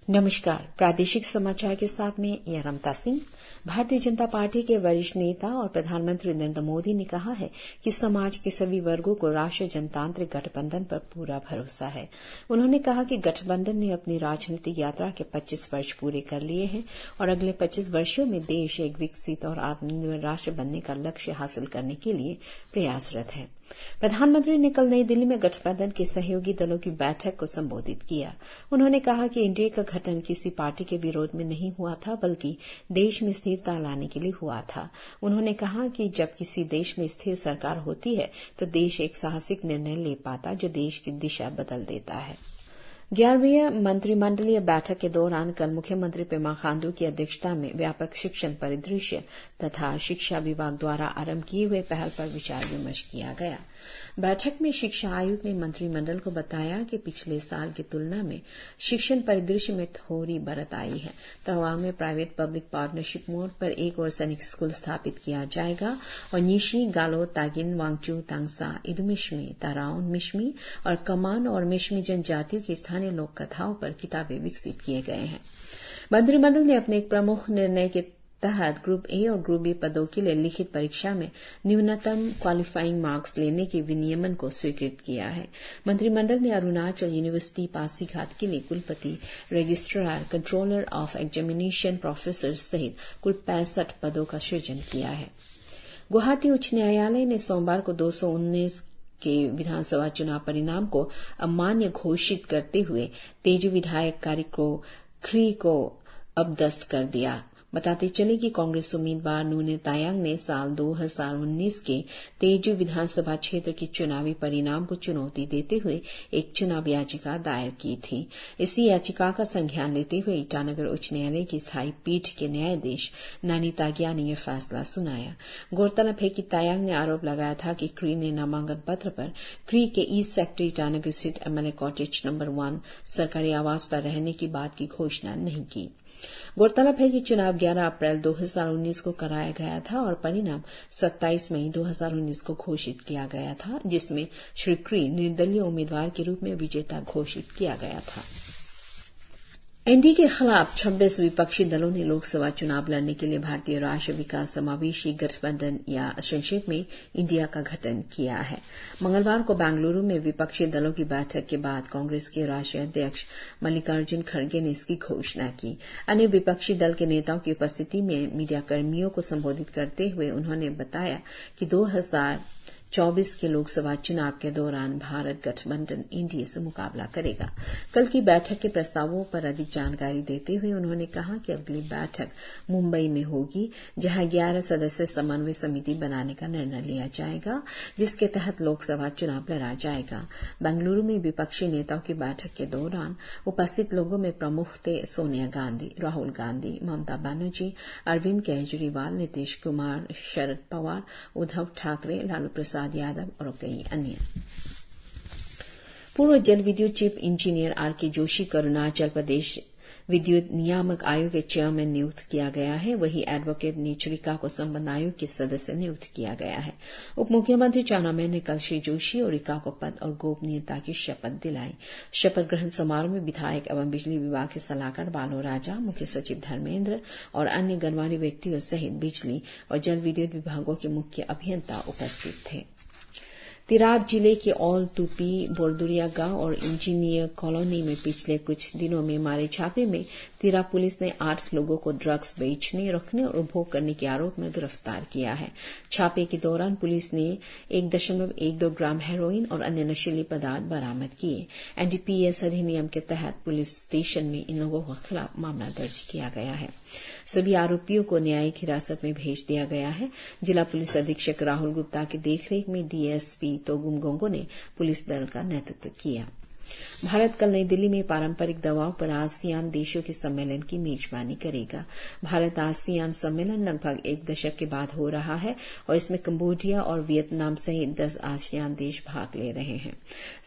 नमस्कार। प्रादेशिक समाचार के साथ में यह रमता सिंह। भारतीय जनता पार्टी के वरिष्ठ नेता और प्रधानमंत्री नरेंद्र मोदी ने कहा है कि समाज के सभी वर्गों को राष्ट्रीय जनतांत्रिक गठबंधन पर पूरा भरोसा है। उन्होंने कहा कि गठबंधन ने अपनी राजनीतिक यात्रा के 25 वर्ष पूरे कर लिए हैं और अगले 25 वर्षों में देश एक विकसित और आत्मनिर्भर राष्ट्र बनने का लक्ष्य हासिल करने के लिए प्रयासरत है। प्रधानमंत्री ने कल नई दिल्ली में गठबंधन के सहयोगी दलों की बैठक को संबोधित किया। उन्होंने कहा कि एनडीए का गठन किसी पार्टी के विरोध में नहीं हुआ था, बल्कि देश में स्थिरता लाने के लिए हुआ था। उन्होंने कहा कि जब किसी देश में स्थिर सरकार होती है तो देश एक साहसिक निर्णय ले पाता जो देश की दिशा बदल देता है। 11वीं मंत्रिमंडलीय बैठक के दौरान कल मुख्यमंत्री पेमा खांडू की अध्यक्षता में व्यापक शिक्षण परिदृश्य तथा शिक्षा विभाग द्वारा आरंभ किए हुए पहल पर विचार विमर्श किया गया। बैठक में शिक्षा आयुक्त ने मंत्रिमंडल को बताया कि पिछले साल की तुलना में शिक्षण परिदृश्य में थोड़ी बढ़त आई है। तवांग में प्राइवेट पब्लिक पार्टनरशिप मोड पर एक और सैनिक स्कूल स्थापित किया जाएगा और नीशी, गालो, तागिन, वांगचू, तांगसा, इदुमिश्मी, ताराउन मिश्मी और कमान और मिश्मी जनजातियों की स्थानीय लोक कथाओं पर किताबें विकसित किए गए हैं। मंत्रिमंडल ने अपने एक प्रमुख निर्णय के तहत ग्रुप ए और ग्रुप बी पदों के लिए लिखित परीक्षा में न्यूनतम क्वालिफाइंग मार्क्स लेने के विनियमन को स्वीकृत किया है। मंत्रिमंडल ने अरुणाचल यूनिवर्सिटी पासीघाट के लिए कुलपति, registrar, controller of examination, professor सहित कुल 65 पदों का सृजन किया है। गुवाहाटी उच्च न्यायालय ने सोमवार को 219 के विधानसभा चुनाव परिणाम को अमान्य घोषित करते हुए तेजू विधायक कार्यको ख्री को अपदस्थ कर दिया। बताते चले कि कांग्रेस उम्मीदवार नूने तायांग ने साल 2019 के तेजू विधानसभा क्षेत्र के चुनावी परिणाम को चुनौती देते हुए एक चुनाव याचिका दायर की थी। इसी याचिका का संज्ञान लेते हुए ईटानगर उच्च न्यायालय की स्थायी पीठ के न्यायाधीश नानी तागिया ने यह फैसला सुनाया। गौरतलब है कि तायांग ने आरोप लगाया था कि क्री ने नामांकन पत्र पर क्री के ईस्ट सेक्टर ईटानगर स्थित एमएलए कॉटेज नंबर 1 सरकारी आवास पर रहने की बात की घोषणा नहीं की। गौरतलब है कि चुनाव 11 अप्रैल 2019 को कराया गया था और परिणाम 27 मई 2019 को घोषित किया गया था, जिसमें श्री क्री निर्दलीय उम्मीदवार के रूप में विजेता घोषित किया गया था। एनडीए के खिलाफ 26 विपक्षी दलों ने लोकसभा चुनाव लड़ने के लिए भारतीय राष्ट्रीय विकास समावेशी गठबंधन या संक्षेप में इंडिया का गठन किया है। मंगलवार को बेंगलुरु में विपक्षी दलों की बैठक के बाद कांग्रेस के राष्ट्रीय अध्यक्ष मल्लिकार्जुन खड़गे ने इसकी घोषणा की। अन्य विपक्षी दल के नेताओं की उपस्थिति में मीडियाकर्मियों को संबोधित करते हुए उन्होंने बताया कि 2024 के लोकसभा चुनाव के दौरान भारत गठबंधन एनडीए से मुकाबला करेगा। कल की बैठक के प्रस्तावों पर अधिक जानकारी देते हुए उन्होंने कहा कि अगली बैठक मुंबई में होगी, जहां 11 सदस्य समन्वय समिति बनाने का निर्णय लिया जाएगा, जिसके तहत लोकसभा चुनाव लड़ा जाएगा। बेंगलुरु में विपक्षी नेताओं की बैठक के दौरान उपस्थित लोगों में प्रमुख थे सोनिया गांधी, राहुल गांधी, ममता बनर्जी, अरविंद केजरीवाल, नीतीश कुमार, शरद पवार, उद्धव ठाकरे, लालू प्रसाद यादव और कई अन्य। पूर्व जल विद्युत चीफ इंजीनियर आर.के. जोशी को अरुणाचल प्रदेश विद्युत नियामक आयोग के चेयरमैन नियुक्त किया गया है। वहीं एडवोकेट नेचुरिका को संबंध आयोग के सदस्य नियुक्त किया गया है। उप मुख्यमंत्री चाउना मैन ने कल श्री जोशी और रिका को पद और गोपनीयता की शपथ दिलाई। शपथ ग्रहण समारोह में विधायक एवं बिजली विभाग के सलाहकार बालो राजा, मुख्य सचिव धर्मेंद्र और अन्य गणमान्य व्यक्तियों सहित बिजली और जल विद्युत विभागों के मुख्य अभियंता उपस्थित थे। तिराप जिले के ऑल तुपी, बोरदुरिया गांव और इंजीनियर कॉलोनी में पिछले कुछ दिनों में मारे छापे में तिराप पुलिस ने 8 लोगों को ड्रग्स बेचने, रखने और उपभोग करने के आरोप में गिरफ्तार किया है। छापे के दौरान पुलिस ने 1.12 ग्राम हेरोइन और अन्य नशीले पदार्थ बरामद किए। एनडीपीएस अधिनियम के तहत पुलिस स्टेशन में इन लोगों के खिलाफ मामला दर्ज किया गया है। सभी आरोपियों को न्यायिक हिरासत में भेज दिया गया है। जिला पुलिस अधीक्षक राहुल गुप्ता की देखरेख में डीएसपी तोगुम गोंगो ने पुलिस दल का नेतृत्व किया। भारत कल नई दिल्ली में पारंपरिक दवाओं पर आसियान देशों के सम्मेलन की मेजबानी करेगा। भारत आसियान सम्मेलन लगभग 1 दशक के बाद हो रहा है और इसमें कंबोडिया और वियतनाम सहित 10 आसियान देश भाग ले रहे हैं।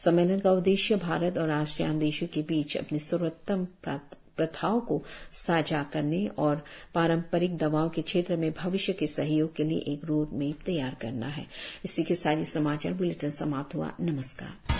सम्मेलन का उद्देश्य भारत और आसियान देशों के बीच अपनी सर्वोत्तम प्रथाओं को साझा करने और पारंपरिक दवाओं के क्षेत्र में भविष्य के सहयोग के लिए एक रोड मैप तैयार करना है। इसी के साथ समाचार बुलेटिन समाप्त हुआ। नमस्कार।